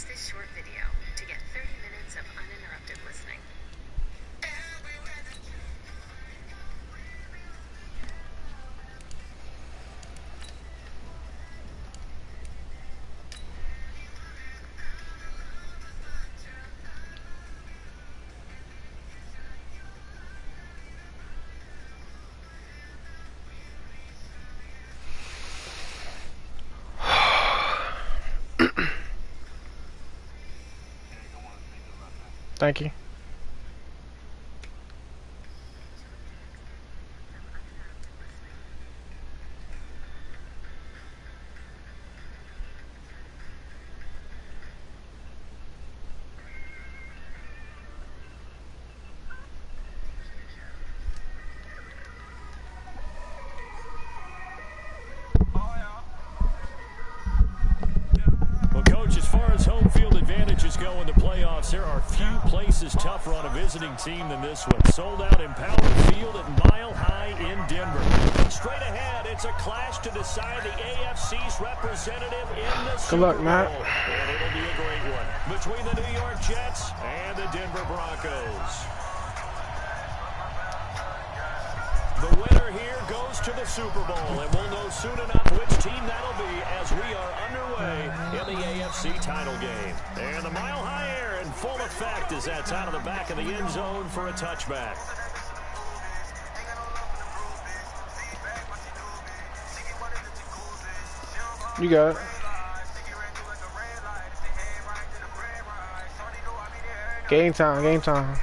Watch this short video to get 30 minutes of uninterrupted listening. Thank you. As far as home field advantages go in the playoffs, there are few places tougher on a visiting team than this one. Sold out Empower Field at Mile High in Denver. Straight ahead, it's a clash to decide the AFC's representative in the Super Bowl. Good luck, Matt. And it'll be a great one between the New York Jets and the Denver Broncos. The winner here goes to the Super Bowl, and we'll know soon enough which team that'll be as we are underway in the AFC title game. And the Mile High air in full effect as that's out of the back of the end zone for a touchback. You got it. Game time, game time.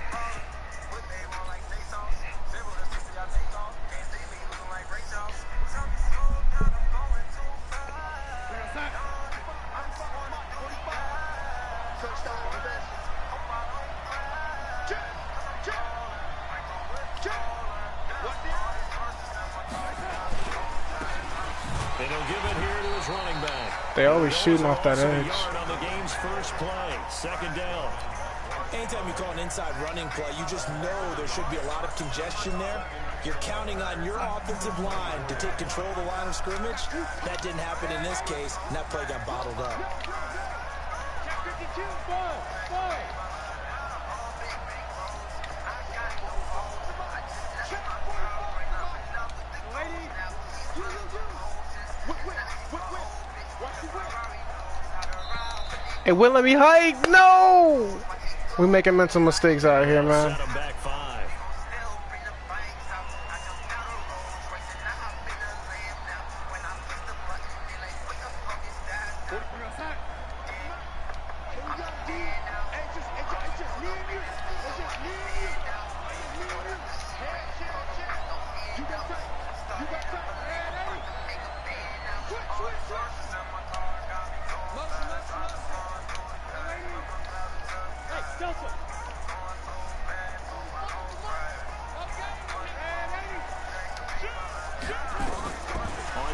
They always shooting off that edge. On the game's first play, second down. Anytime you call an inside running play, you just know there should be a lot of congestion there. You're counting on your offensive line to take control of the line of scrimmage. That didn't happen in this case, and that play got bottled up. It wouldn't let me hike. No! We making mental mistakes out here, man.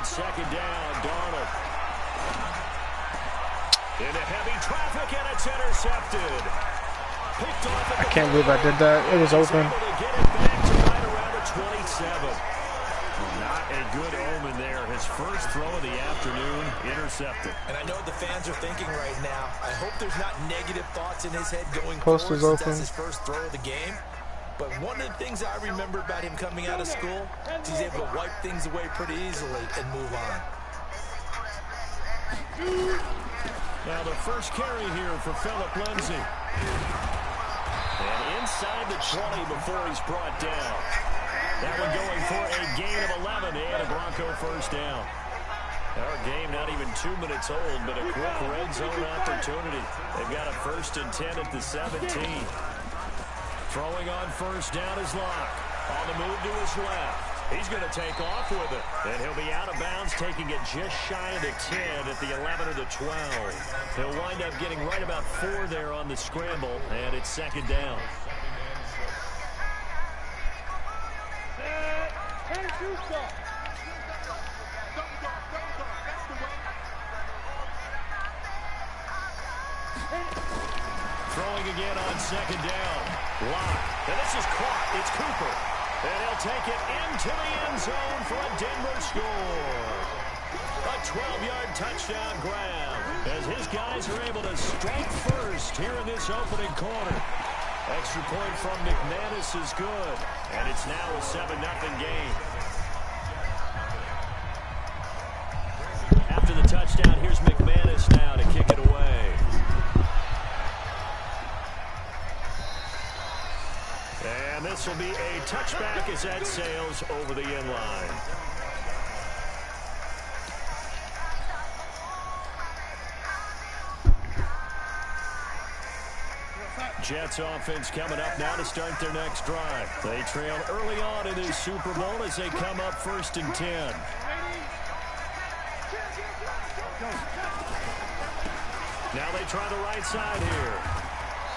Second down, Darnold. Into heavy traffic, and it's intercepted. Picked off I can't believe I did that. It was open. Get it back to right around the 27. Not a good omen there. His first throw of the afternoon, intercepted. And I know the fans are thinking right now, I hope there's not negative thoughts in his head going Post is forward since open. that's his first throw of the game. But one of the things I remember about him coming out of school is he's able to wipe things away pretty easily and move on. Now the first carry here for Phillip Lindsay. And inside the 20 before he's brought down. That one going for a gain of 11 and a Bronco first down. Our game not even 2 minutes old, but a quick red zone opportunity. They've got a 1st and 10 at the 17. Throwing on first down is Locke. On the move to his left. He's going to take off with it. And he'll be out of bounds, taking it just shy of the 10 at the 11 or the 12. He'll wind up getting right about 4 there on the scramble, and it's second down. Throwing again on second down. Locke. And this is caught. It's Cooper. And he'll take it into the end zone for a Denver score. A 12-yard touchdown grab as his guys are able to strike first here in this opening quarter. Extra point from McManus is good, and it's now a 7-0 game. After the touchdown, here's McManus now to kick it away. And this will be a touchback as that sails over the end line. Jets offense coming up now to start their next drive. They trail early on in this Super Bowl as they come up 1st and 10. Now they try the right side here.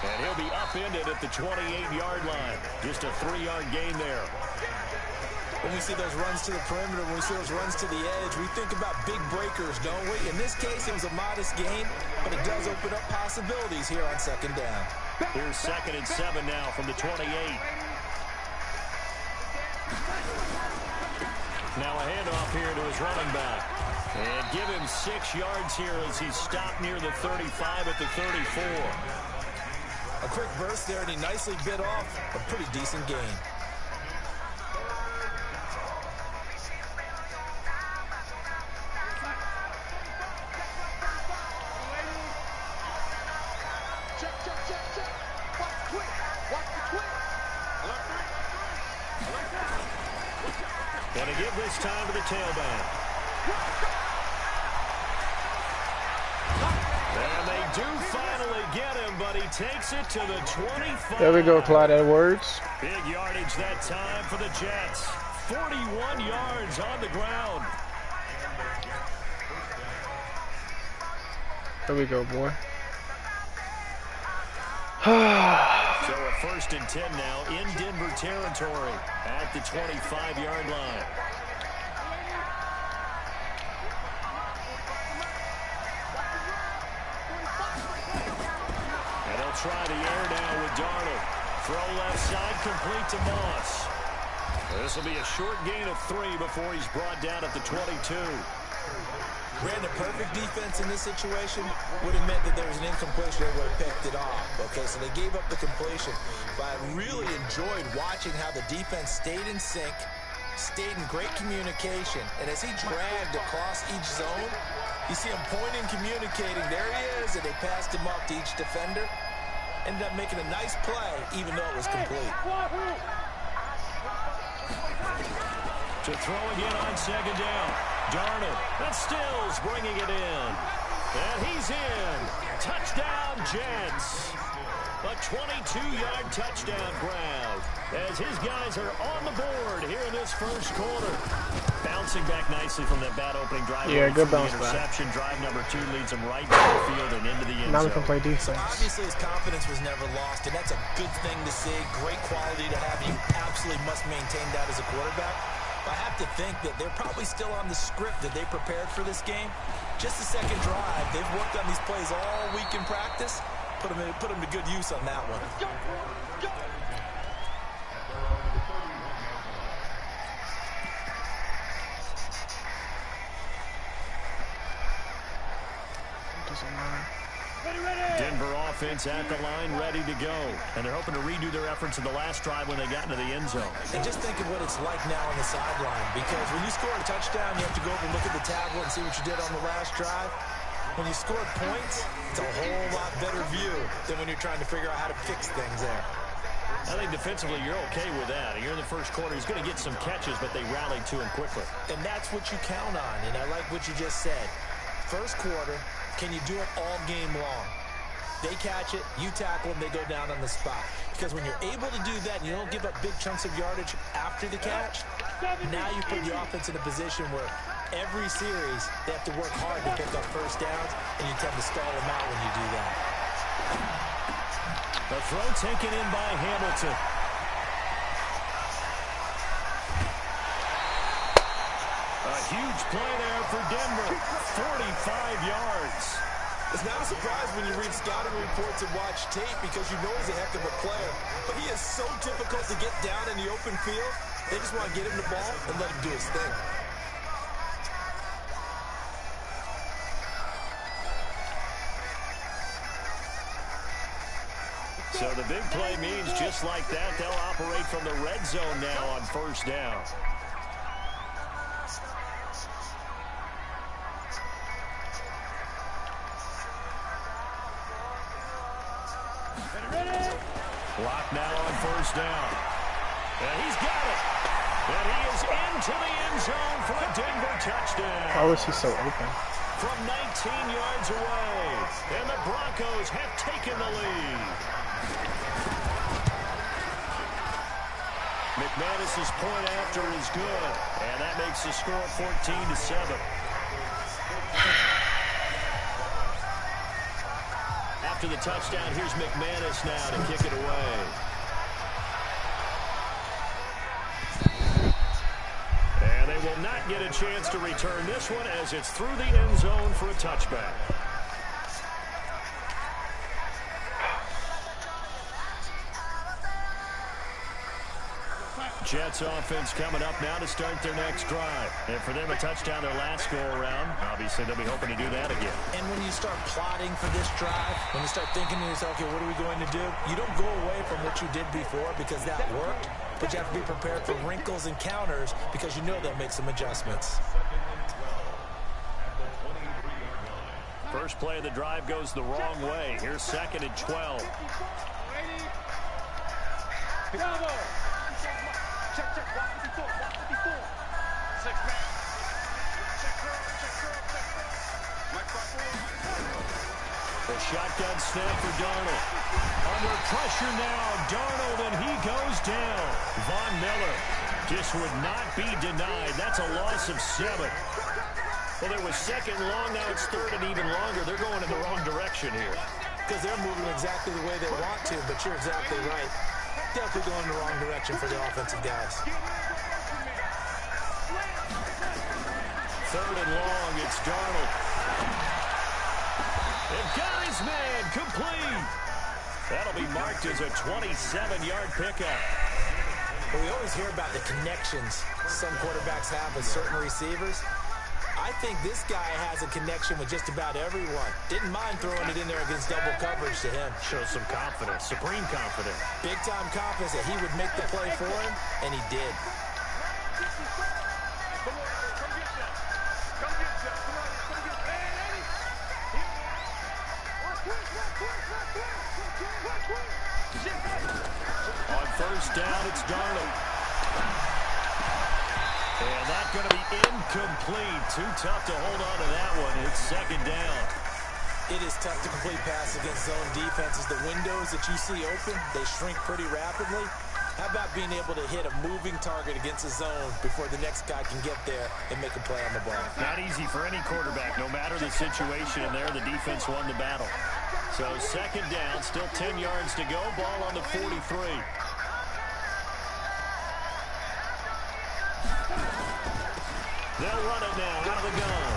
And he'll be upended at the 28-yard line. Just a 3-yard gain there. When we see those runs to the perimeter, when we see those runs to the edge, we think about big breakers, don't we? In this case, it was a modest gain, but it does open up possibilities here on 2nd down. Here's 2nd and 7 now from the 28. Now a handoff here to his running back. And give him 6 yards here as he's stopped near the 35 at the 34. A quick burst there, and he nicely bit off a pretty decent gain. Gonna give this time to the tailback. And they do finally get him, but he takes it to the 25. There we go, Clyde Edwards. Big yardage that time for the Jets. 41 yards on the ground. There we go, boy. So a 1st and 10 now in Denver territory at the 25-yard line. And they'll try the air now with Darnold. Throw left side, complete to Moss. This will be a short gain of 3 before he's brought down at the 22. Brandon, perfect defense in this situation would have meant that there was an incompletion. They would have picked it off. Okay, so they gave up the completion. But I really enjoyed watching how the defense stayed in sync, stayed in great communication. And as he dragged across each zone, you see him pointing, communicating. There he is, and they passed him up to each defender. Ended up making a nice play, even though it was complete. To throw again on 2nd down. Darnold, and Stills bringing it in. And he's in. Touchdown, Jets. A 22-yard touchdown grab as his guys are on the board here in this 1st quarter. Bouncing back nicely from that bad opening drive. Yeah, good bounce back. Interception. Drive number 2 leads him right down the field and into the end zone. Now we can play defense. Obviously, his confidence was never lost, and that's a good thing to see. Great quality to have. You absolutely must maintain that as a quarterback. I have to think that they're probably still on the script that they prepared for this game. Just the 2nd drive. They've worked on these plays all week in practice. Put them to good use on that one. Doesn't matter. Denver offense at the line, ready to go. And they're hoping to redo their efforts in the last drive when they got into the end zone. And just think of what it's like now on the sideline. Because when you score a touchdown, you have to go over and look at the tablet and see what you did on the last drive. When you score points, it's a whole lot better view than when you're trying to figure out how to fix things there. I think defensively you're okay with that. You're in the 1st quarter. He's going to get some catches, but they rallied to him quickly. And that's what you count on. And I like what you just said. 1st quarter, can you do it all game long? They catch it, you tackle them, they go down on the spot. Because when you're able to do that and you don't give up big chunks of yardage after the catch, now you put your offense in a position where every series they have to work hard to pick up 1st downs, and you tend to stall them out when you do that. The throw taken in by Hamilton. A huge play there for Denver. 45 yards. It's not a surprise when you read scouting reports and watch tape because you know he's a heck of a player. But he is so difficult to get down in the open field. They just want to get him the ball and let him do his thing. So the big play means just like that, they'll operate from the red zone now on first down. Block now on first down. And he's got it. And he is into the end zone for a Denver touchdown. How is he so open? From 19 yards away. And the Broncos have taken the lead. McManus's point after is good. And that makes the score 14-7. After the touchdown, here's McManus now to kick it away. And they will not get a chance to return this one as it's through the end zone for a touchback. Jets offense coming up now to start their next drive. And for them, a touchdown their last go-around. Obviously, they'll be hoping to do that again. And when you start plotting for this drive, when you start thinking to yourself, okay, what are we going to do? You don't go away from what you did before because that worked, but you have to be prepared for wrinkles and counters because you know they'll make some adjustments. First play of the drive goes the wrong way. Here's 2nd and 12. The shotgun snap for Darnold. Under pressure now, Darnold, and he goes down. Von Miller just would not be denied. That's a loss of 7. Well, there was 2nd long, now it's 3rd and even longer. They're going in the wrong direction here. Because they're moving exactly the way they want to, but you're exactly right. Definitely going in the wrong direction for the offensive guys. 3rd and long, it's Darnold. And got his man, complete. That'll be marked as a 27-yard pickup. But we always hear about the connections some quarterbacks have with certain receivers. I think this guy has a connection with just about everyone. Didn't mind throwing it in there against double coverage to him. Shows some confidence, supreme confidence. Big-time confidence that he would make the play for him, and he did. On first down, it's Darnold. And that's going to be incomplete. Too tough to hold on to that one. It's 2nd down. It is tough to complete pass against zone defenses. The windows that you see open, they shrink pretty rapidly. How about being able to hit a moving target against a zone before the next guy can get there and make a play on the ball? Not easy for any quarterback, no matter the situation. And there, the defense won the battle. So 2nd down, still 10 yards to go. Ball on the 43. They'll run it now out of the gun.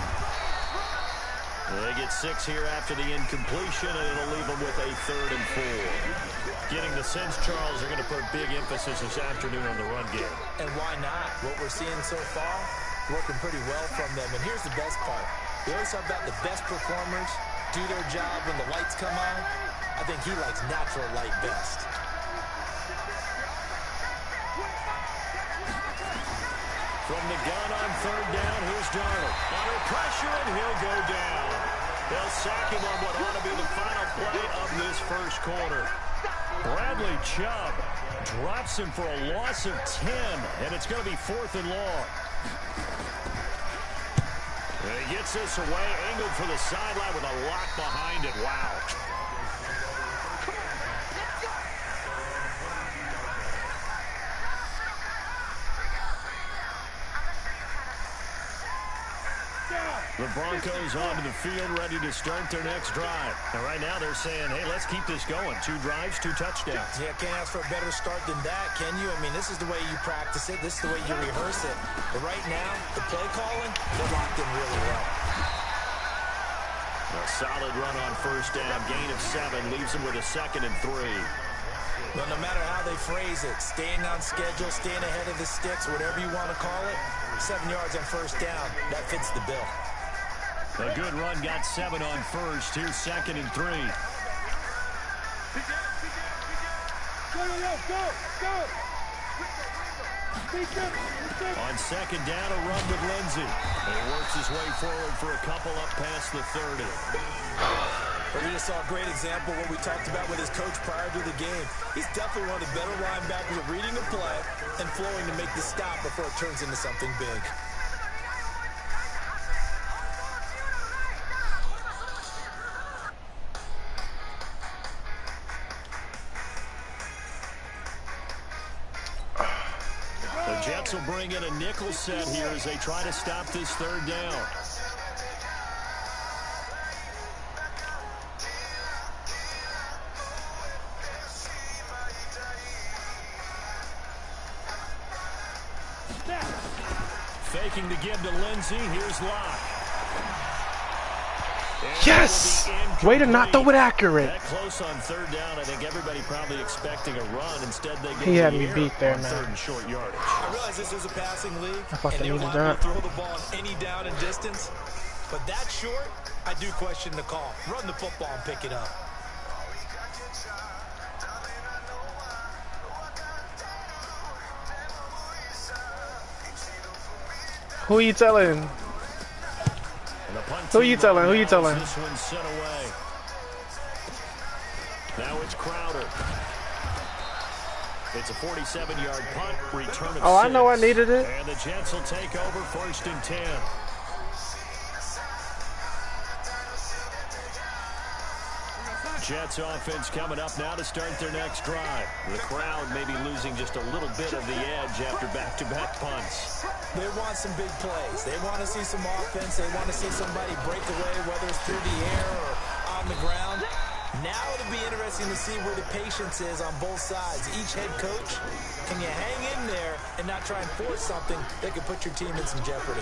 They get 6 here after the incompletion, and it'll leave them with a 3rd and 4. Getting the sense, Charles, are going to put big emphasis this afternoon on the run game. And why not? What we're seeing so far, working pretty well from them. And here's the best part. We always talk about the best performers do their job when the lights come on. I think he likes natural light best. From the gun on 3rd down, here's Darnold. Under pressure, and he'll go down. They'll sack him on what ought to be the final play of this first quarter. Bradley Chubb drops him for a loss of 10, and it's going to be 4th and long. And he gets this away, angled for the sideline with a lock behind it. Wow. The Broncos onto the field, ready to start their next drive. And right now they're saying, hey, let's keep this going. 2 drives, 2 touchdowns. Yeah, can't ask for a better start than that, can you? I mean, this is the way you practice it. This is the way you rehearse it. But right now, the play calling, they're locked in really well. A solid run on first down. Gain of 7 leaves them with a 2nd and 3. Well, no matter how they phrase it, staying on schedule, staying ahead of the sticks, whatever you want to call it, 7 yards on first down, that fits the bill. A good run, got 7 on first. Here's 2nd and 3. On second down, a run with Lindsey. And he works his way forward for a couple up past the 30. But we just saw a great example of what we talked about with his coach prior to the game. He's definitely one of the better linebackers at reading a play and flowing to make the stop before it turns into something big. The Jets will bring in a nickel set here as they try to stop this third down. Faking the give to Lindsey. Here's Locke. Yes! Way to not throw it accurate. That close on third down. I think everybody probably expecting a run. Instead, they go He had to me the beat air there, on man. third and short yardage. I realize this is a passing league, I thought and they they needed want that. to throw the ball on any down and distance. But that short, I do question the call. Run the football and pick it up. Who you telling? Who you telling? Who you telling? This one's sent away. Now it's Crowder. It's a 47-yard punt, return of Oh, I know I 6. needed it. And the Jets will take over first and 10. Jets offense coming up now to start their next drive. The crowd may be losing just a little bit of the edge after back-to-back punts. They want some big plays. They want to see some offense. They want to see somebody break away, whether it's through the air or on the ground. Now it'll be interesting to see where the patience is on both sides. Each head coach, can you hang in there and not try and force something that could put your team in some jeopardy?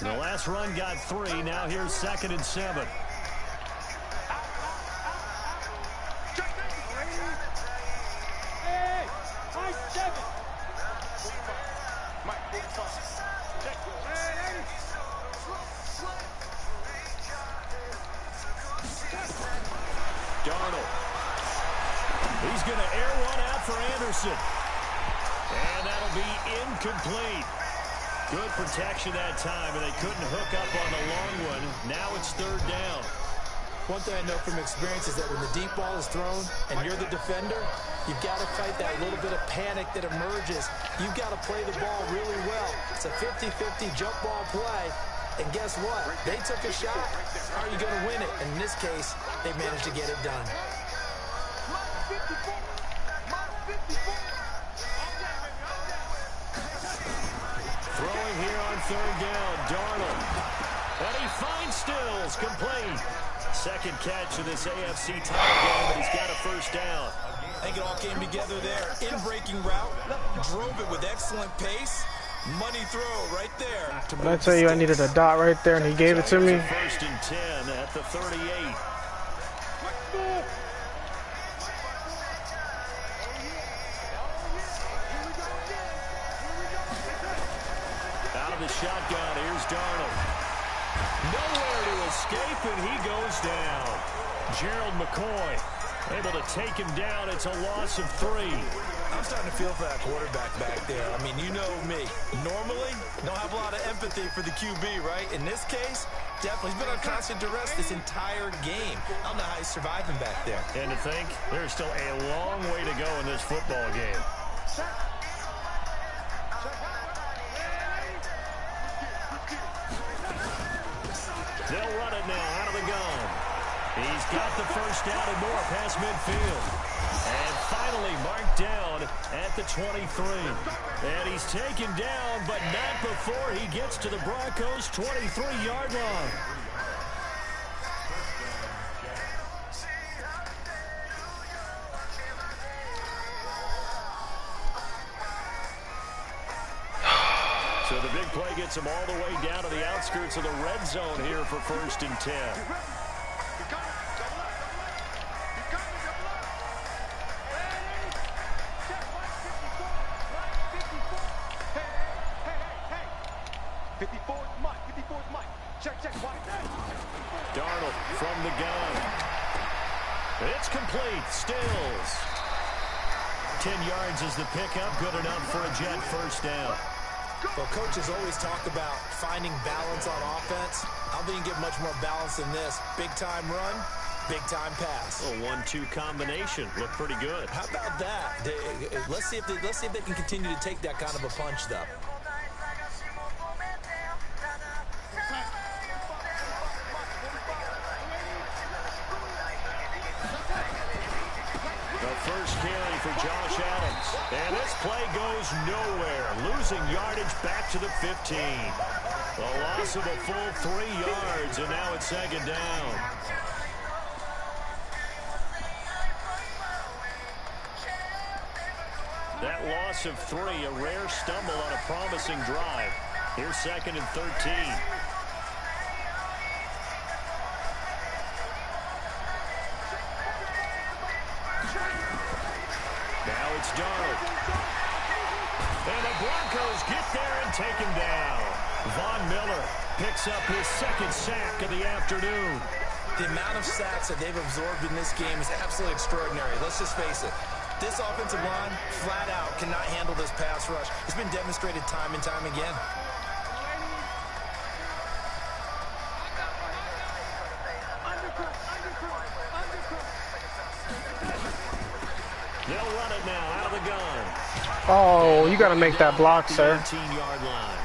The last run got 3. Now here's 2nd and 7. Darnold. He's going to air one out for Anderson. And that'll be incomplete. Good protection that time, and they couldn't hook up on the long one. Now it's third down. One thing I know from experience is that when the deep ball is thrown and you're the defender, you've got to fight that little bit of panic that emerges. You've got to play the ball really well. It's a 50-50 jump ball play. And guess what? They took a shot. How are you going to win it? And in this case, they managed to get it done. Throwing here on third down, Darnold. And he finds Stills, complete. Second catch of this AFC title game, and he's got a first down. I think it all came together there. In-breaking route, drove it with excellent pace. Money throw right there. Did I tell you I needed a dot right there, and he gave it to me? First and 10 at the 38. Out of the shotgun, here's Darnold. Nowhere to escape, and he goes down. Gerald McCoy able to take him down. It's a loss of 3. I'm starting to feel for that quarterback back there. I mean, you know me. Normally, don't have a lot of empathy for the QB, right? In this case, definitely. He's been on constant duress this entire game. I don't know how he's surviving back there. And to think, there's still a long way to go in this football game. They'll run it now out of the gun. He's got the first down and more past midfield. And finally marked down at the 23. And he's taken down, but not before he gets to the Broncos' 23-yard line. So the big play gets him all the way down to the outskirts of the red zone here for first and 10. Hey, 54. Darnold from the gun. It's complete. Stills. 10 yards is the pickup. Good enough for a Jet first down. Well, coaches always talk about finding balance on offense. I don't think you get much more balance than this. Big-time run, big-time pass. A 1-2 combination. Looked pretty good. How about that? Let's see if they can continue to take that kind of a punch, though. First carry for Josh Adams. And this play goes nowhere. Losing yardage back to the 15. A loss of a full 3 yards, and now it's second down. That loss of 3, a rare stumble on a promising drive. Here's second and 13. Now it's Darnold. And the Broncos get there and take him down. Von Miller picks up his second sack of the afternoon. The amount of sacks that they've absorbed in this game is absolutely extraordinary. Let's just face it. This offensive line, flat out, cannot handle this pass rush. It's been demonstrated time and time again. They'll run it now out of the gun. Oh, you got to make that block, sir. 18-yard line.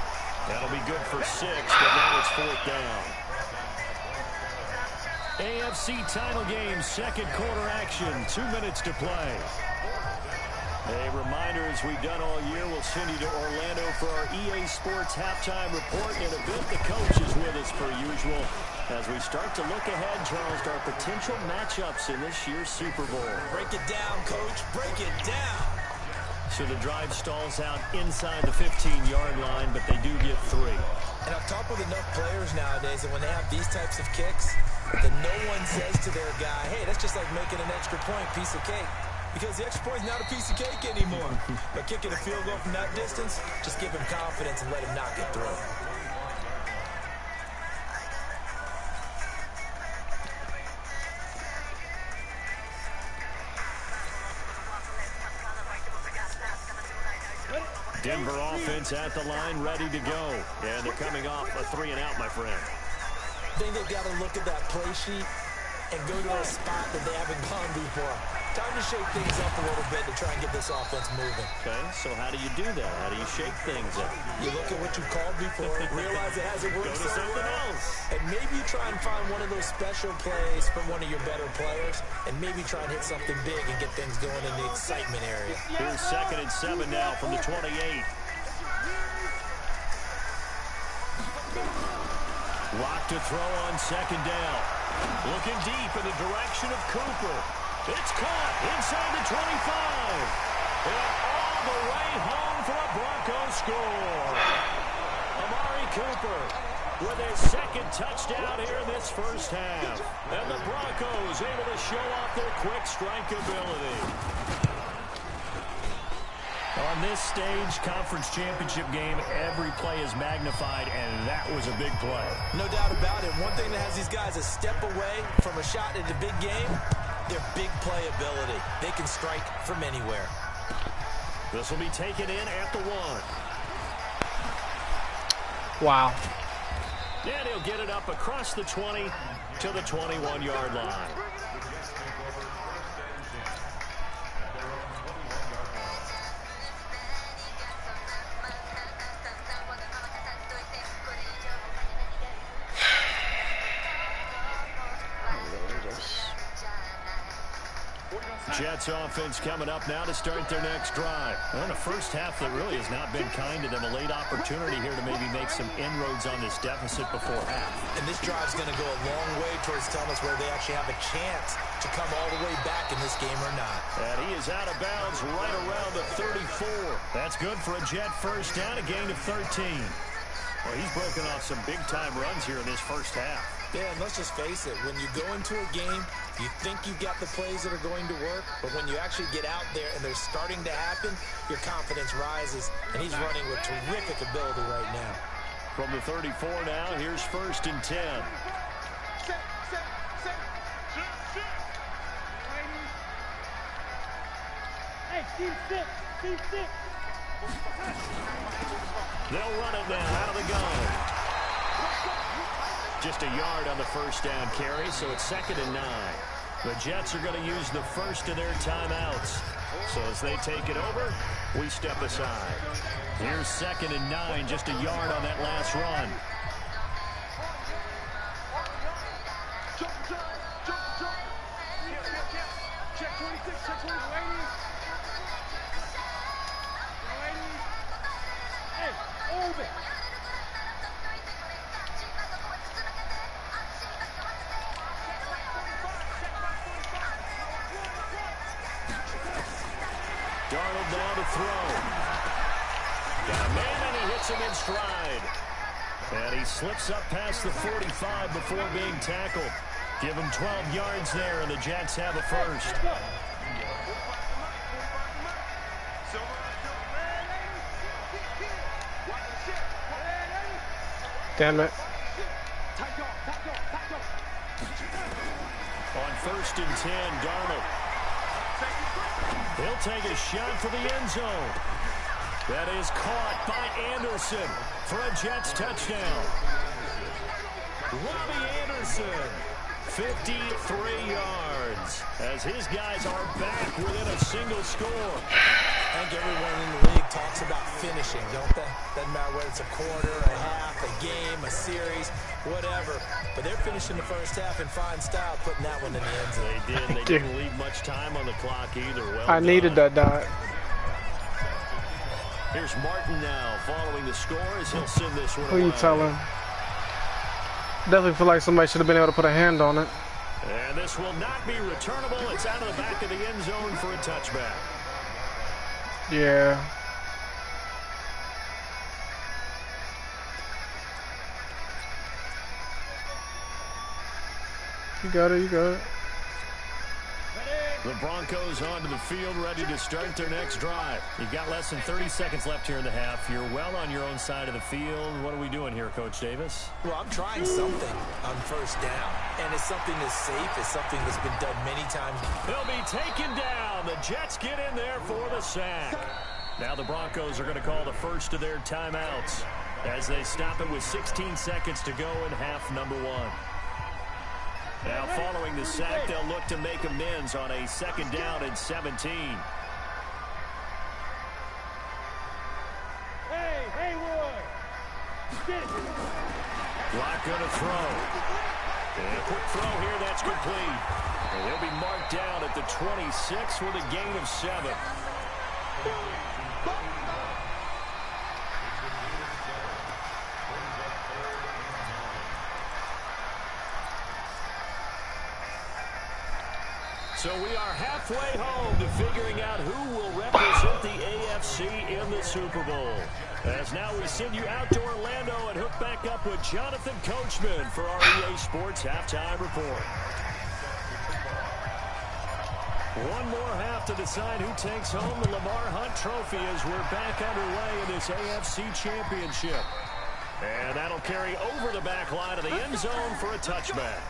That'll be good for 6, but now it's 4th down. AFC title game, second quarter action, 2 minutes to play. A reminder, as we've done all year, we'll send you to Orlando for our EA Sports halftime report. In a bit, the coach is with us per usual. As we start to look ahead, Charles, to our potential matchups in this year's Super Bowl. Break it down, Coach. Break it down. So the drive stalls out inside the 15-yard line, but they do get 3. And I've talked with enough players nowadays that when they have these types of kicks, that no one says to their guy, hey, that's just like making an extra point, piece of cake. Because the extra point is not a piece of cake anymore. But kicking a field goal from that distance, just give him confidence and let him knock it through. Denver offense at the line, ready to go. And they're coming off a 3-and-out, my friend. I think they've got to look at that play sheet and go to a spot that they haven't gone before. Time to shake things up a little bit to try and get this offense moving. Okay, so how do you do that? How do you shake things up? You look at what you called before, realize it hasn't worked Go to so something well, else. and maybe you try and find one of those special plays from one of your better players, and maybe try and hit something big and get things going in the excitement area. Here's second and 7 now from the 28. Lock to throw on second down. Looking deep in the direction of Cooper. It's caught inside the 25. And all the way home for a Broncos score. Amari Cooper with his second touchdown here in this first half. And the Broncos able to show off their quick strike ability. On this stage, conference championship game, every play is magnified, and that was a big play. No doubt about it. One thing that has these guys a step away from a shot at the big game, their big play ability. They can strike from anywhere. This will be taken in at the 1. Wow. And he'll get it up across the 20 to the 21-yard line. Jets offense coming up now to start their next drive. Well, the first half that really has not been kind to them. A late opportunity here to maybe make some inroads on this deficit before half. And this drive's going to go a long way towards telling us whether they actually have a chance to come all the way back in this game or not. And he is out of bounds right around the 34. That's good for a Jet first down, a gain of 13. Well, he's broken off some big-time runs here in this first half. Yeah, and let's just face it. When you go into a game, you think you've got the plays that are going to work, but when you actually get out there and they're starting to happen, your confidence rises, and he's running with terrific ability right now. From the 34 now, here's 1st and 10. They'll run it now out of the gun. Just a yard on the first down carry, so it's 2nd and 9. The Jets are going to use the first of their timeouts. So as they take it over, we step aside. Here's 2nd and 9, just a yard on that last run. Darnold now to throw. Got a man, and he hits him in stride. And he slips up past the 45 before being tackled. Give him 12 yards there, and the Jets have a first. Damn it. On 1st and 10, Darnold. He'll take a shot for the end zone. That is caught by Anderson for a Jets touchdown. Robbie Anderson, 53 yards, as his guys are back within a single score. I think everyone in the league talks about finishing, don't they? Doesn't matter whether it's a quarter, a half, a game, a series, whatever. But they're finishing the first half in fine style, putting that one in the end zone. They did. They didn't leave much time on the clock either. Well I needed that dot. Here's Martin now following the score as he'll send this one Who you away. telling? Definitely feel like somebody should have been able to put a hand on it. And this will not be returnable. It's out of the back of the end zone for a touchback. Yeah. You got it, you got it. The Broncos onto the field, ready to start their next drive. You've got less than 30 seconds left here in the half. You're well on your own side of the field. What are we doing here, Coach Davis? Well, I'm trying something on first down, and it's something that's safe. It's something that's been done many times. They'll be taken down. The Jets get in there for the sack. Now the Broncos are going to call the first of their timeouts as they stop it with 16 seconds to go in half number 1. Now following the sack, they'll look to make amends on a 2nd down and 17. Lock going to throw. And a quick throw here, that's complete. And he'll be marked down at the 26 with a gain of 7. So we are halfway home to figuring out who will represent the AFC in the Super Bowl. As now we send you out to Orlando and hook back up with Jonathan Coachman for our EA Sports Halftime Report. One more half to decide who takes home the Lamar Hunt Trophy as we're back underway in this AFC Championship. And that'll carry over the back line of the end zone for a touchback.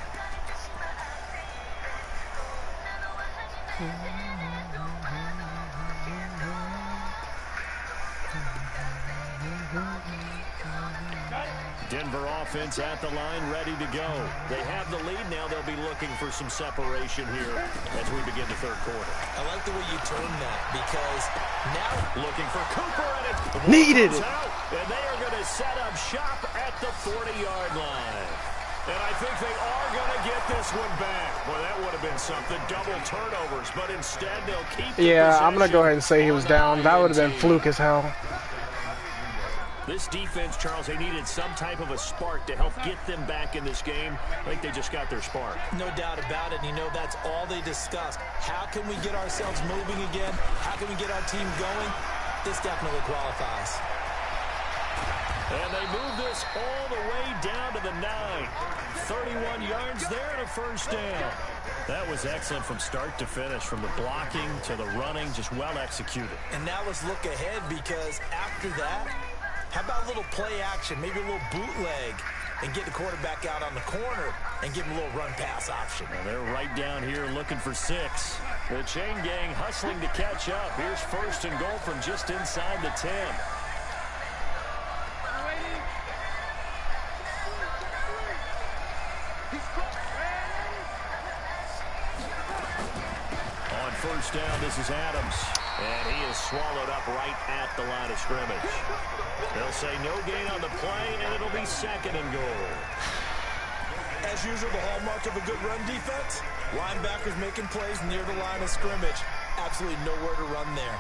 Denver offense at the line, ready to go. They have the lead. Now they'll be looking for some separation here as we begin the third quarter. I like the way you termed that because now looking for Cooper and it needed it. Out, and they are going to set up shop at the 40-yard line. And I think they are going to get this one back. Boy, that would have been something. Double turnovers, but instead they'll keep the I'm going to go ahead and say he was down. That would have been fluke as hell. This defense, Charles, they needed some type of a spark to help get them back in this game. I think they just got their spark. No doubt about it. You know, that's all they discussed. How can we get ourselves moving again? How can we get our team going? This definitely qualifies. And they move this all the way down to the 9. 31 yards there and a first down. That was excellent from start to finish, from the blocking to the running, just well executed. And now let's look ahead because after that, How about a little play action, maybe a little bootleg, and get the quarterback out on the corner and give him a little run pass option? Well, they're right down here looking for 6. The chain gang hustling to catch up. Here's 1st and goal from just inside the 10. On 1st down, this is Adams. And he is swallowed up right at the line of scrimmage. They'll say no gain on the play, and it'll be 2nd and goal. As usual, the hallmark of a good run defense, linebackers making plays near the line of scrimmage. Absolutely nowhere to run there.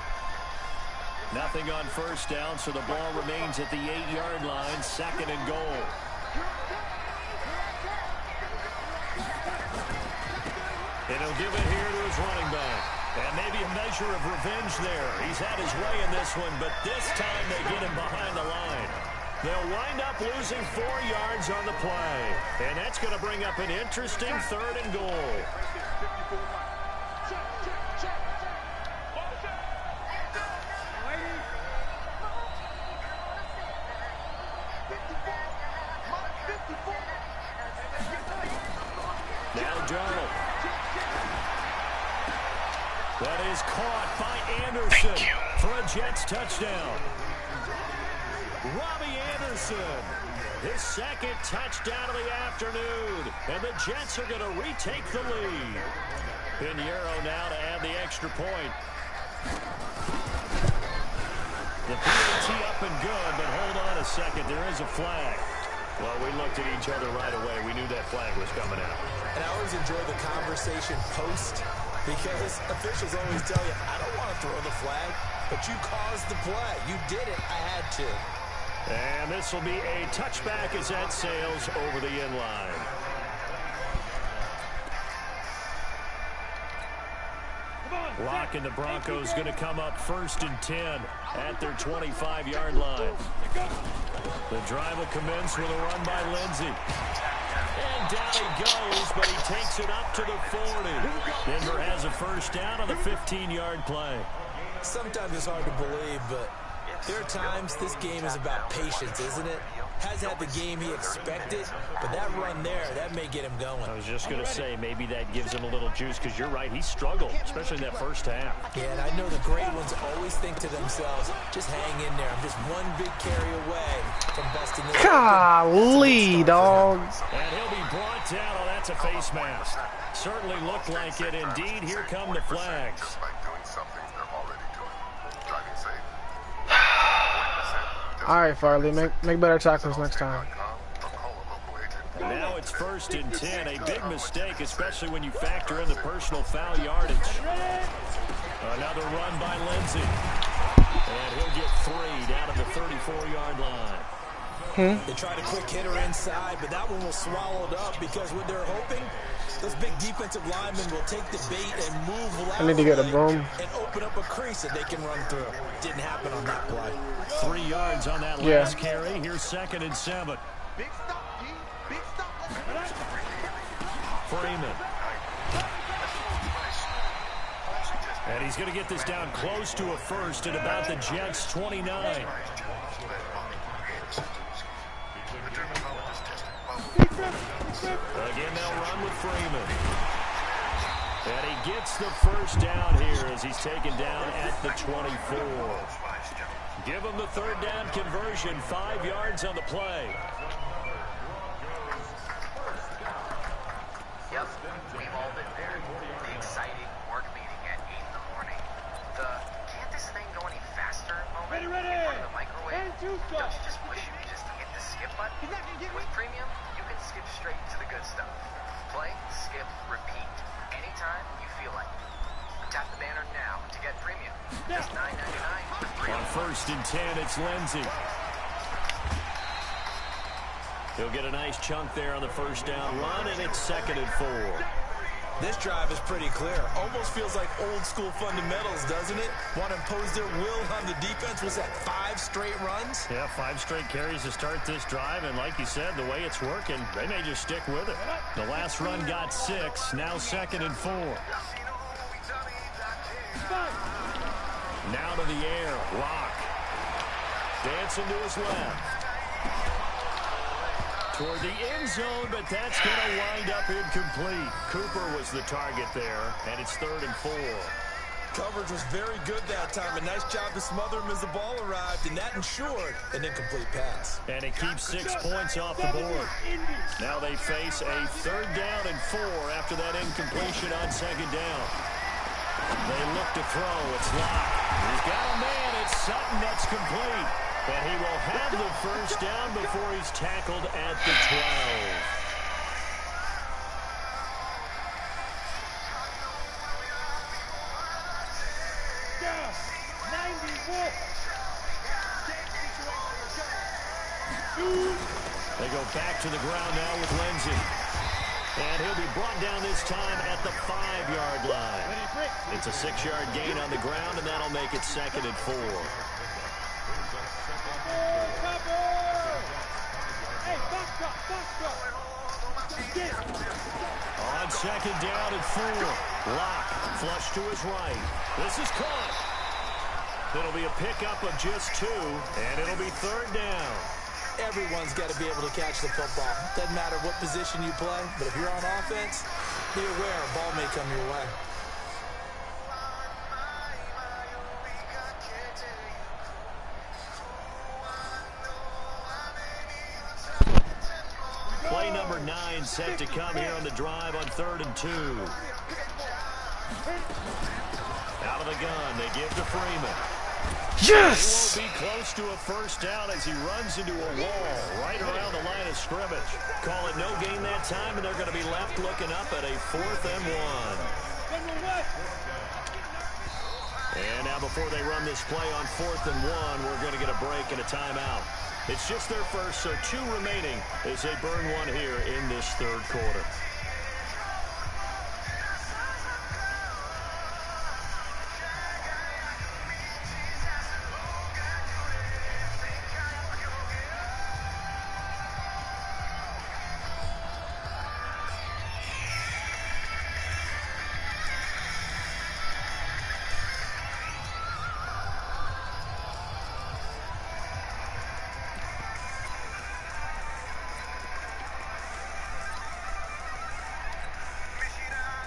Nothing on 1st down, so the ball remains at the 8-yard line, 2nd and goal. And he'll give it here to his running back. And maybe a measure of revenge there. He's had his way in this one, but this time they get him behind the line. They'll wind up losing 4 yards on the play. And that's going to bring up an interesting 3rd and goal. Now Darnold. That is caught by Anderson for a Jets touchdown. Robbie Anderson, his 2nd touchdown of the afternoon. And the Jets are going to retake the lead. Pinheiro now to add the extra point. The PAT up and good, but hold on a second. There is a flag. Well, we looked at each other right away. We knew that flag was coming out. And I always enjoy the conversation post, because officials always tell you, I don't want to throw the flag, but you caused the play. You did it. I had to. And this will be a touchback as that sails over the end line. Lock and the Broncos going to come up 1st and 10 at their 25-yard line. The drive will commence with a run by Lindsey. And down he goes, but he takes it up to the 40. Denver has a 1st down on the 15-yard play. Sometimes it's hard to believe, but there are times this game is about patience, isn't it? Has had the game he expected, but that run there, that may get him going. I was just going to say, maybe that gives him a little juice, because you're right, he struggled, especially in that 1st half. Yeah, and I know the great ones always think to themselves, just hang in there. I'm just one big carry away from busting this. Golly, dog. And he'll be brought down. Oh, that's a face mask. Certainly looked like it. Indeed, here come the flags. All right, Farley, make better tackles next time. Now it's 1st and 10. A big mistake, especially when you factor in the personal foul yardage. Another run by Lindsey. And he'll get 3 down to the 34-yard line. They tried a quick hitter inside, but that one was swallowed up because what they're hoping, those big defensive linemen will take the bait and move laterally. I need to get a broom. And open up a crease that they can run through. Didn't happen on that play. 3 yards on that last carry. Here's 2nd and 7. Freeman. And he's going to get this down close to a 1st at about the Jets' 29. Again, they'll run with Freeman. And he gets the 1st down here as he's taken down at the 24. Give him the 3rd down conversion, 5 yards on the play. Yep, we've all been there. The exciting work meeting at 8 in the morning. The can't this thing go any faster moment in front of the microwave. Don't you just wish you could just hit the skip button? With Premium, you can skip straight to the good stuff. Play, skip, repeat. Anytime you feel like it. Tap the banner now to get Premium. Just $9.99 with Premium. On 1st and 10, it's Lindsey. He'll get a nice chunk there on the 1st down run, and it's 2nd and 4. This drive is pretty clear. Almost feels like old school fundamentals, doesn't it? Want to impose their will on the defense. Was that 5 straight runs? Yeah, 5 straight carries to start this drive, and like you said, the way it's working, they may just stick with it. The last run got 6, now 2nd and 4. Now to the air, Rock. Dancing to his left. Toward the end zone, but that's going to wind up incomplete. Cooper was the target there, and it's 3rd and 4. Coverage was very good that time. A nice job to smother him as the ball arrived, and that ensured an incomplete pass. And it keeps 6 points off the board. Now they face a 3rd down and 4 after that incompletion on 2nd down. They look to throw. It's Locke. He's got a man. It's Sutton. That's complete. But he will have the 1st down before he's tackled at the 12. They go back to the ground now with Lindsey. And he'll be brought down this time at the 5-yard line. It's a 6-yard gain on the ground, and that'll make it 2nd and 4. On 2nd down and 4. Locke flush to his right. This is caught. It'll be a pickup of just 2, and it'll be 3rd down. Everyone's got to be able to catch the football. Doesn't matter what position you play, but if you're on offense, be aware a ball may come your way. Play number 9 set to come here on the drive on 3rd and 2. Out of the gun, they give to Freeman. Yes! He won't be close to a 1st down as he runs into a wall right around the line of scrimmage. Call it no gain that time, and they're going to be left looking up at a 4th and 1. And now before they run this play on 4th and 1, we're going to get a break and a timeout. It's just their first, so 2 remaining as they burn 1 here in this 3rd quarter.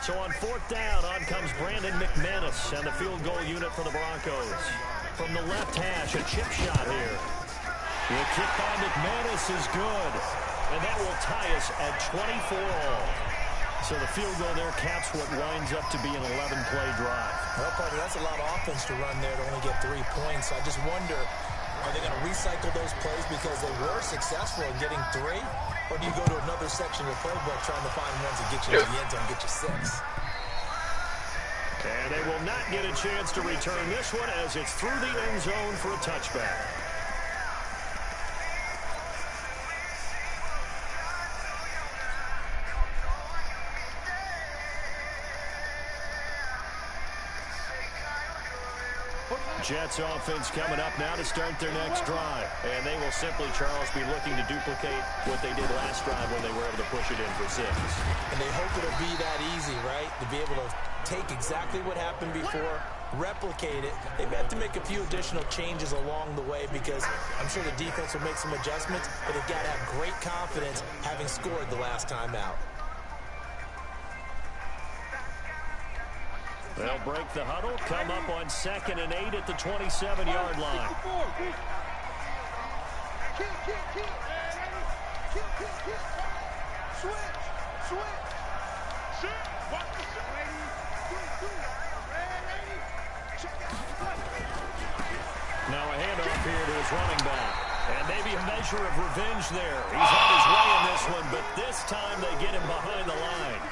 So on 4th down, on comes Brandon McManus and the field goal unit for the Broncos. From the left hash, a chip shot here. The kick by McManus is good, and that will tie us at 24 all. So the field goal there caps what winds up to be an 11-play drive. Well, Party, that's a lot of offense to run there to only get 3 points. I just wonder, are they going to recycle those plays because they were successful in getting 3? Or do you go to another section of the playbook trying to find ones that get you to the end zone, get you 6? And they will not get a chance to return this one as it's through the end zone for a touchback. Jets offense coming up now to start their next drive. And they will simply, Charles, be looking to duplicate what they did last drive when they were able to push it in for 6. And they hope it'll be that easy, right? To be able to take exactly what happened before, replicate it. They have to make a few additional changes along the way because I'm sure the defense will make some adjustments, but they've got to have great confidence having scored the last time out. They'll break the huddle, come up on 2nd and 8 at the 27-yard line. Now a handoff here to his running back. And maybe a measure of revenge there. He's on his way in this one, but this time they get him behind the line.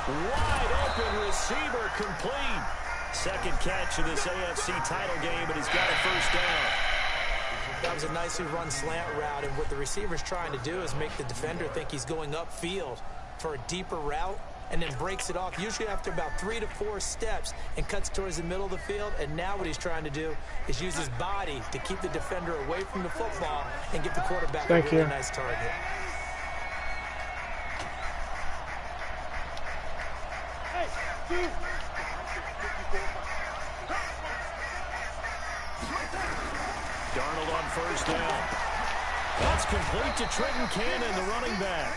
Wide open receiver complete. Second catch of this AFC title game, and he's got a first down. That was a nicely run slant route, and what the receiver's trying to do is make the defender think he's going upfield for a deeper route, and then breaks it off, usually after about 3 to 4 steps, and cuts towards the middle of the field. And now what he's trying to do is use his body to keep the defender away from the football and give the quarterback a really nice target. Darnold on first down. That's complete to Trenton Cannon, the running back.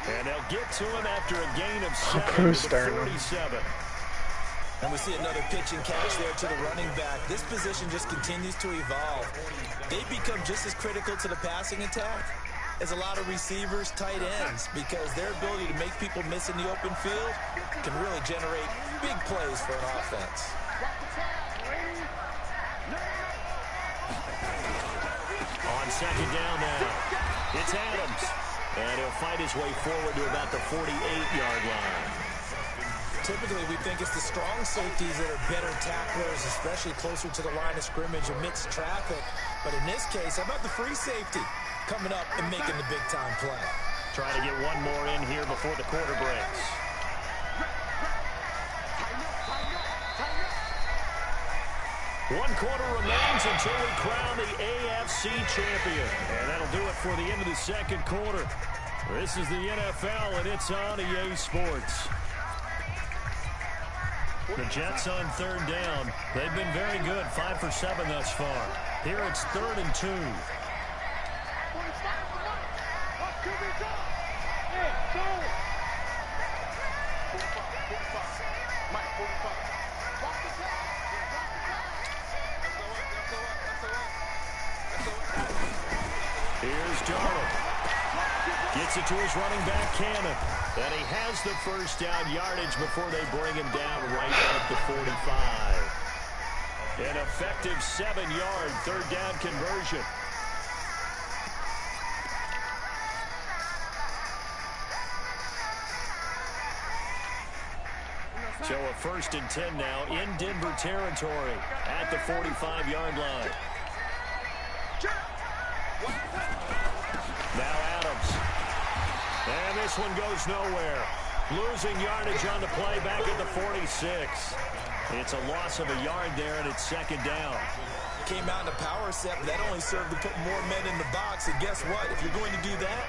And they'll get to him after a gain of 7 to the 47. And we see another pitch and catch there to the running back. This position just continues to evolve. They become just as critical to the passing attack as a lot of receivers, tight ends, because their ability to make people miss in the open field can really generate big plays for an offense. On second down now, it's Adams. And he'll fight his way forward to about the 48-yard line. Typically, we think it's the strong safeties that are better tacklers, especially closer to the line of scrimmage amidst traffic. But in this case, how about the free safety coming up and making the big-time play? Trying to get one more in here before the quarter breaks. One quarter remains until we crown the AFC champion. And that'll do it for the end of the second quarter. This is the NFL, and it's on EA Sports. The Jets on third down. They've been very good, 5 for 7 thus far. Here it's 3rd and 2. Here's Darnold. Gets it to his running back, Cannon. And he has the first down yardage before they bring him down right at the 45. An effective 7-yard third down conversion. So a 1st and 10 now in Denver territory at the 45-yard line. Now Adams. And this one goes nowhere. Losing yardage on the play back at the 46. It's a loss of a yard there, and it's 2nd down. Came out in a power set, but that only served to put more men in the box. And guess what? If you're going to do that,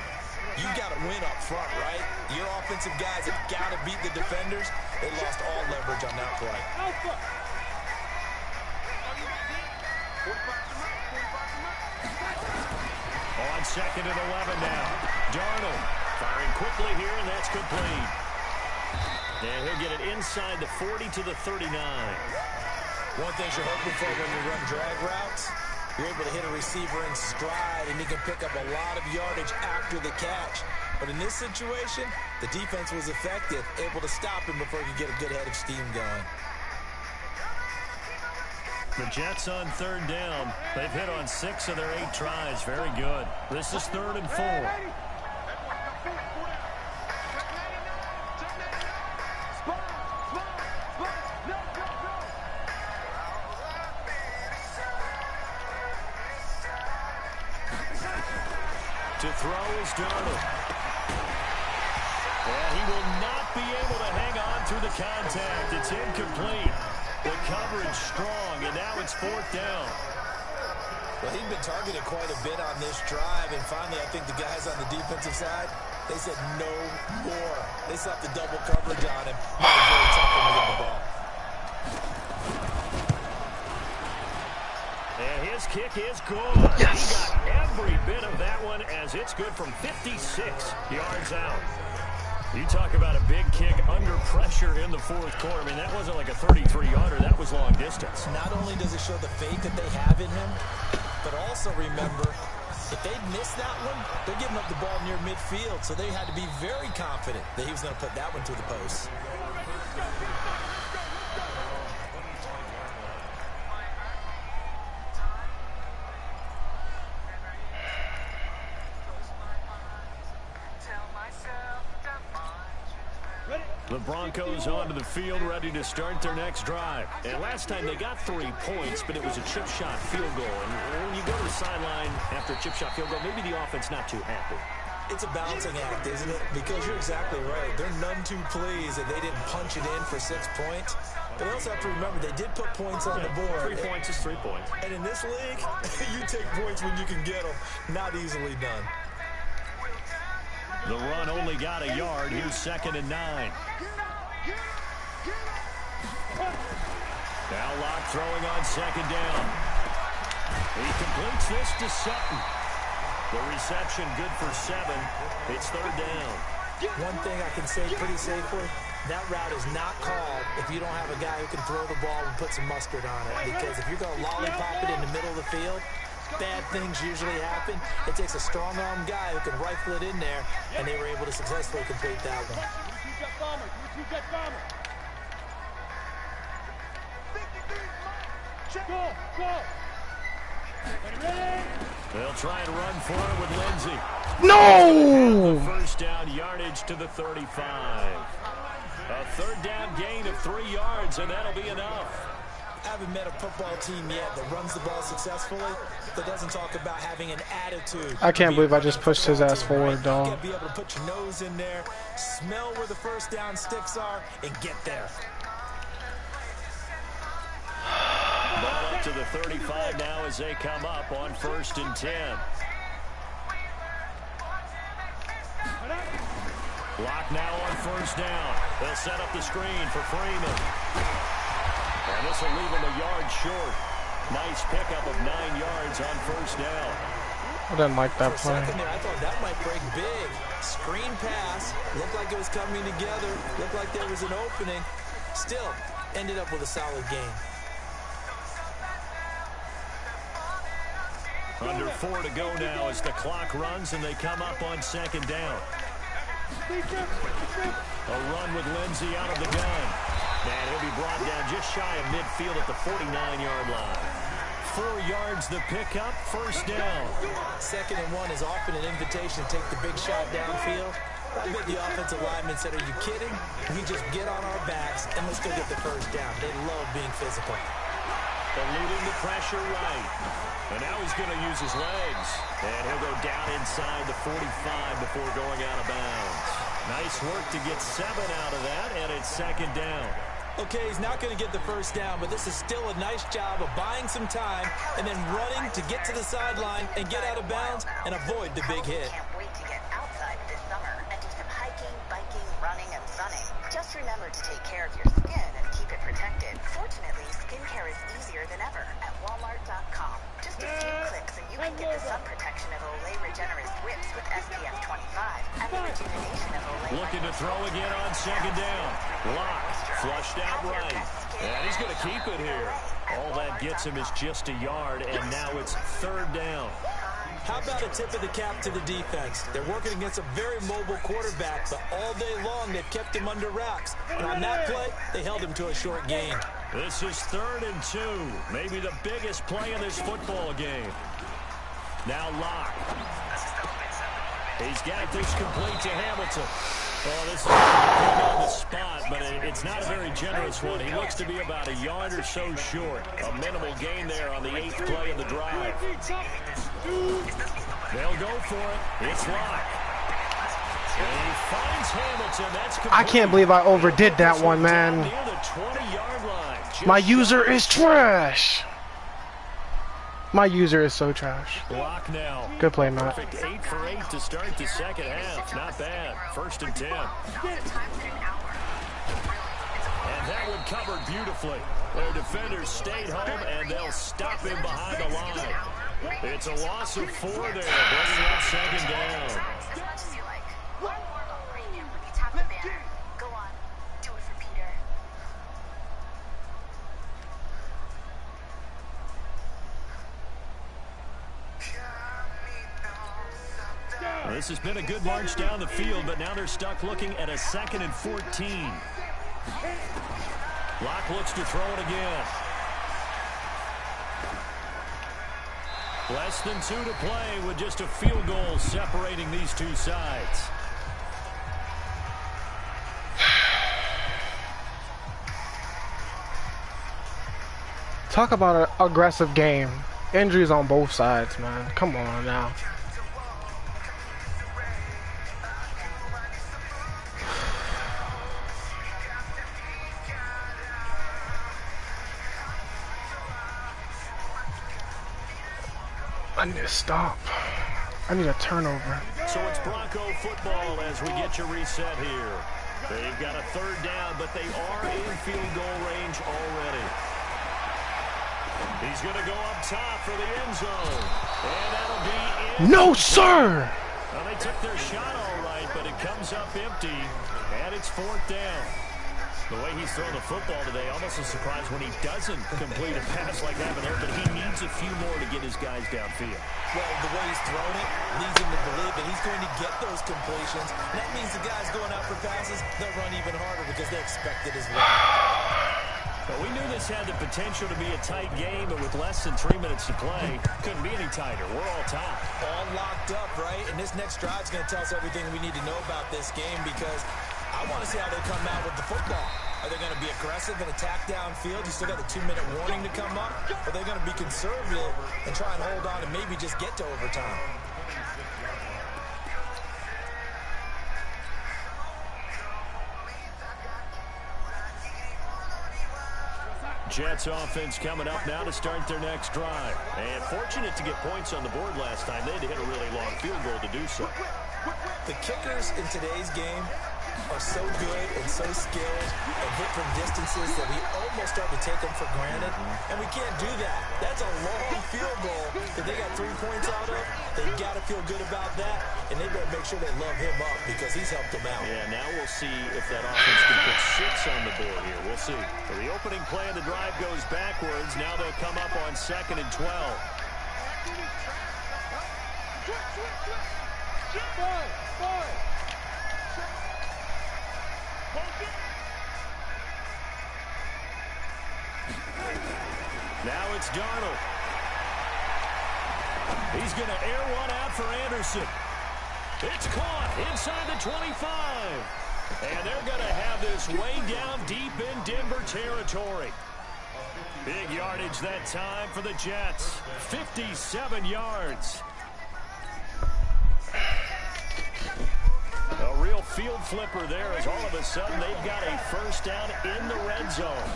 you got to win up front, right? Your offensive guys have got to beat the defenders. They lost all leverage on that play. On 2nd and 11 now. Darnold firing quickly here, and that's complete. And he'll get it inside the 40 to the 39. One thing you're hoping for when you run drag routes, you're able to hit a receiver in stride, and he can pick up a lot of yardage after the catch. But in this situation, the defense was effective, able to stop him before he could get a good head of steam going. The Jets on third down. They've hit on 6 of their 8 tries. Very good. This is 3rd and 4. To throw is Darnold. And he will not be able to hang on through the contact. It's incomplete. The coverage strong, and now it's 4th down. Well, he'd been targeted quite a bit on this drive, and finally I think the guys on the defensive side, they said no more. They slapped the double coverage on him. Made it very tough for him to get the ball. And his kick is good. Yes. He got every bit of that one as it's good from 56 yards out. You talk about a big kick under pressure in the 4th quarter. I mean, that wasn't like a 33-yarder. That was long distance. Not only does it show the faith that they have in him, but also remember, if they'd missed that one, they're giving up the ball near midfield, so they had to be very confident that he was going to put that one to the post. The Broncos onto the field, ready to start their next drive. And last time they got 3 points, but it was a chip shot field goal. And when you go to the sideline after a chip shot field goal, maybe the offense not too happy. It's a balancing act, isn't it? Because you're exactly right. They're none too pleased that they didn't punch it in for 6 points. But they also have to remember they did put points on the board. 3 points is 3 points. And in this league, you take points when you can get them. Not easily done. The run only got a yard. Here's 2nd and 9. Now Locke throwing on 2nd down. He completes this to Sutton. The reception good for 7. It's 3rd down. One thing I can say pretty safely, that route is not called if you don't have a guy who can throw the ball and put some mustard on it. Because if you're going to lollipop it in the middle of the field, bad things usually happen. It takes a strong-arm guy who can rifle it in there, and they were able to successfully complete that one. They'll try and run for it with Lindsey. No! First down yardage to the 35. A 3rd down gain of 3 yards, and that'll be enough. I haven't met a football team yet that runs the ball successfully that doesn't talk about having an attitude. I can't believe I just pushed his ass forward, dog. You gotta be able to put your nose in there, smell where the first down sticks are, and get there. Ball up to the 35 now as they come up on 1st and 10. Locke now on 1st down. They'll set up the screen for Freeman. And this will leave him a yard short. Nice pickup of 9 yards on 1st down. I didn't like that For play. a second there, I thought that might break big. Screen pass. Looked like it was coming together. Looked like there was an opening. Still, ended up with a solid game. Under 4 to go now as the clock runs and they come up on 2nd down. A run with Lindsey out of the gun. And he'll be brought down just shy of midfield at the 49-yard line. 4 yards the pickup, 1st down. 2nd and 1 is often an invitation to take the big shot downfield. I bet the offensive lineman said, are you kidding? We just get on our backs and let's go get the 1st down. They love being physical. Eluding the pressure right. And now he's going to use his legs. And he'll go down inside the 45 before going out of bounds. Nice work to get 7 out of that, and it's 2nd down. Okay, he's not going to get the 1st down, but this is still a nice job of buying some time and then running to get to the sideline and get out of bounds and avoid the big hit. Can't wait to get outside this summer and do some hiking, biking, running, and sunning. Just remember to take care of your skin and keep it protected. Fortunately, skincare is easier than ever at Walmart.com. Just a few clicks and you can get the sun protection of Olay Regenerist Whips with SPF 25 and the rejuvenation of Olay. Looking to throw again on 2nd down. Locke flushed out right. And he's going to keep it here. All that gets him is just a yard, and now it's 3rd down. How about a tip of the cap to the defense? They're working against a very mobile quarterback, but all day long they've kept him under wraps. And on that play, they held him to a short gain. This is 3rd and 2. Maybe the biggest play in this football game. Now Locke. He's got this complete to Hamilton. Oh, this is good on the spot, but it's not a very generous one. He looks to be about a yard or so short. A minimal gain there on the 8th play of the drive. They'll go for it. It's Locke. And he finds Hamilton. That's complete. I can't believe I overdid that one, man. Near the 20-yard line. My user is trash. My user is so trash. Locke now. Good play, Matt. Perfect 8 for 8 to start the 2nd half. Not bad. 1st and 10. And that one covered beautifully. Their defenders stayed home, and they'll stop him behind the line. It's a loss of 4 there, bringing up 2nd down. Go on, do it for Peter. Well, this has been a good march down the field, but now they're stuck looking at a 2nd and 14. Locke looks to throw it again. Less than 2 to play with just a field goal separating these two sides. Talk about an aggressive game. Injuries on both sides, man. Come on now. I need to stop. I need a turnover. So it's Bronco football as we get you reset here. They've got a third down, but they are in field goal range already. He's going to go up top for the end zone. And that'll be in. No, sir! Well, they took their shot all right, but it comes up empty. And it's fourth down. The way he's thrown the football today, almost a surprise when he doesn't complete a pass like that there, but he needs a few more to get his guys downfield. Well, the way he's thrown it leads him to believe that he's going to get those completions. And that means the guys going out for passes, they'll run even harder because they expect it as well. Well, we knew this had the potential to be a tight game, but with less than 3 minutes to play, couldn't be any tighter. We're all tied. All locked up, right? And this next drive is going to tell us everything we need to know about this game because I want to see how they come out with the football. Are they going to be aggressive and attack downfield? You still got a 2-minute warning to come up? Or are they going to be conservative and try and hold on and maybe just get to overtime? Jets offense coming up now to start their next drive. And fortunate to get points on the board last time. They had to hit a really long field goal to do so. The kickers in today's game are so good and so skilled and hit from distances that we almost start to take them for granted. And we can't do that. That's a long field goal that they got 3 points out of. They've got to feel good about that, and they better make sure they love him up because he's helped them out. Yeah, now we'll see if that offense can put 6 on the board here. We'll see. So the opening play of the drive goes backwards. Now they'll come up on 2nd and 12. Now it's Darnold. He's going to air one out for Anderson. It's caught inside the 25. And they're going to have this way down deep in Denver territory. Big yardage that time for the Jets. 57 yards. A real field flipper there as all of a sudden they've got a first down in the red zone.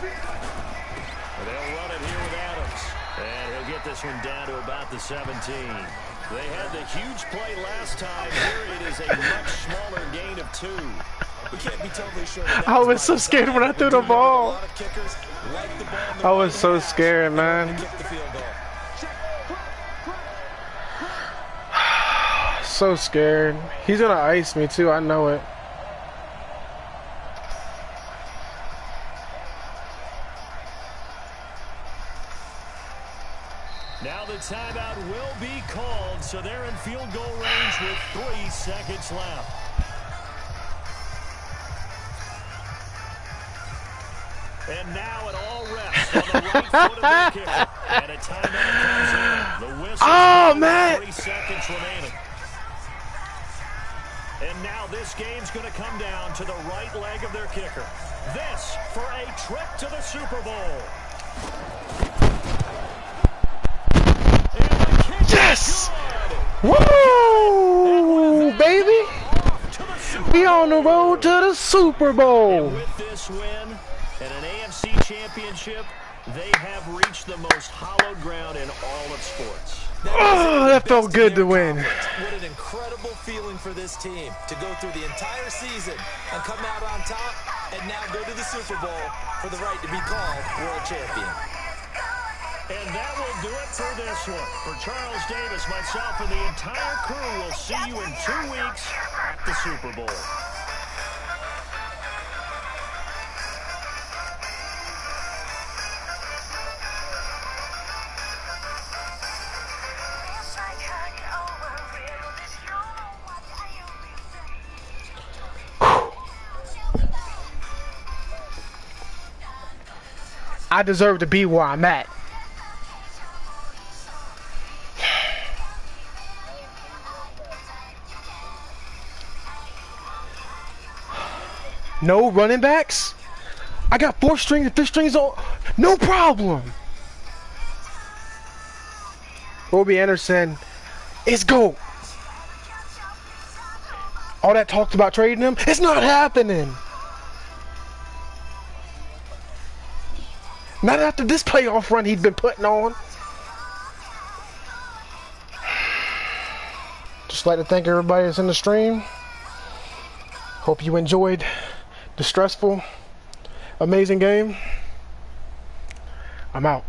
They'll run it here with Adams. And he'll get this one down to about the 17. They had the huge play last time. Here it is a much smaller gain of 2. We can't be totally sure. I was so scared when I threw the ball. I was so scared, man. So scared. He's gonna ice me too, I know it. Now the timeout will be called, so they're in field goal range with 3 seconds left. And now it all rests on the right foot of the kicker. And a timeout comes in. The whistle. Oh, man. 3 seconds remaining. And now this game's going to come down to the right leg of their kicker. This for a trip to the Super Bowl. Yes! Woo! Baby! We on the road to the Super Bowl. And with this win and an AFC Championship, they have reached the most hallowed ground in all of sports. Oh, that felt good to win. What an incredible feeling for this team to go through the entire season and come out on top and now go to the Super Bowl for the right to be called world champion. And that will do it for this one. For Charles Davis, myself, and the entire crew, we'll see you in 2 weeks at the Super Bowl. I deserve to be where I'm at. No running backs? I got 4 strings and 5 strings on. No problem. Robbie Anderson is GOAT. All that talked about trading him, it's not happening. Not after this playoff run he's been putting on. Just like to thank everybody that's in the stream. Hope you enjoyed the stressful, amazing game. I'm out.